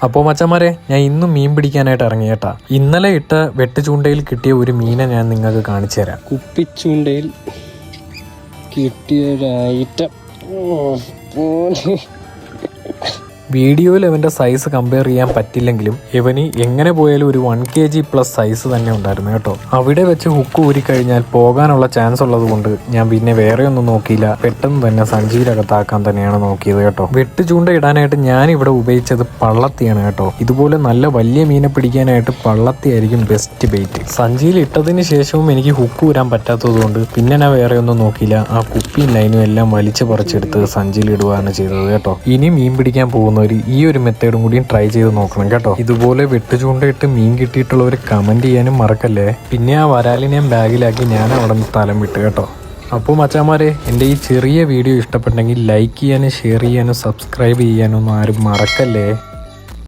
അപ്പോൾ മച്ചന്മാരെ, ഞാൻ ഇന്നും മീൻ പിടിക്കാനായിട്ട് ഇറങ്ങിയേട്ടാ. ഇന്നലെ ഇട്ട വെട്ടുചൂണ്ടയിൽ കിട്ടിയ ഒരു മീനെ ഞാൻ നിങ്ങൾക്ക് കാണിച്ചു തരാം. കുപ്പിച്ചൂണ്ടയിൽ കിട്ടിയൊരൈറ്റം. വീഡിയോയിൽ അവൻ്റെ സൈസ് കമ്പയർ ചെയ്യാൻ പറ്റില്ലെങ്കിലും ഇവന് എങ്ങനെ പോയാലും ഒരു 1 kg പ്ലസ് സൈസ് തന്നെ ഉണ്ടായിരുന്നു കേട്ടോ. അവിടെ വെച്ച് ഹുക്ക് ഊരിക്കഴിഞ്ഞാൽ പോകാനുള്ള ചാൻസ് ഉള്ളത് കൊണ്ട് ഞാൻ പിന്നെ വേറെ ഒന്നും നോക്കിയില്ല, പെട്ടെന്ന് തന്നെ സഞ്ചിയിലകത്താക്കാൻ തന്നെയാണ് നോക്കിയത് കേട്ടോ. വെട്ട് ചൂണ്ട ഇടാനായിട്ട് ഞാൻ ഇവിടെ ഉപയോഗിച്ചത് പള്ളത്തിയാണ് കേട്ടോ. ഇതുപോലെ നല്ല വലിയ മീനെ പിടിക്കാനായിട്ട് പള്ളത്തിയായിരിക്കും ബെസ്റ്റ് ബെയ്റ്റ്. സഞ്ചിയിൽ ഇട്ടതിന് ശേഷവും എനിക്ക് ഹുക്ക് ഊരാൻ പറ്റാത്തത് കൊണ്ട് പിന്നെ ഞാൻ വേറെ ഒന്നും നോക്കിയില്ല, ആ കുപ്പിയും ലൈനും എല്ലാം വലിച്ചു പറിച്ചെടുത്ത് സഞ്ചിയിൽ ഇടുകയാണ് ചെയ്തത് കേട്ടോ. ഇനി മീൻ പിടിക്കാൻ പോകുന്ന ഈ ഒരു മെത്തേഡും കൂടിയും ട്രൈ ചെയ്ത് നോക്കണം കേട്ടോ. ഇതുപോലെ വെട്ടുചൂണ്ടയിട്ട് മീൻ കിട്ടിയിട്ടുള്ളവർ കമന്റ് ചെയ്യാനും മറക്കല്ലേ. പിന്നെ ആ വരാലിനെ ബാഗിലാക്കി ഞാൻ അവിടെ നിന്ന് സ്ഥലം വിട്ട് കേട്ടോ. അപ്പോൾ മച്ചാമാരെ, എൻ്റെ ഈ ചെറിയ വീഡിയോ ഇഷ്ടപ്പെട്ടെങ്കിൽ ലൈക്ക് ചെയ്യാനും ഷെയർ ചെയ്യാനും സബ്സ്ക്രൈബ് ചെയ്യാനൊന്നും ആരും മറക്കല്ലേ.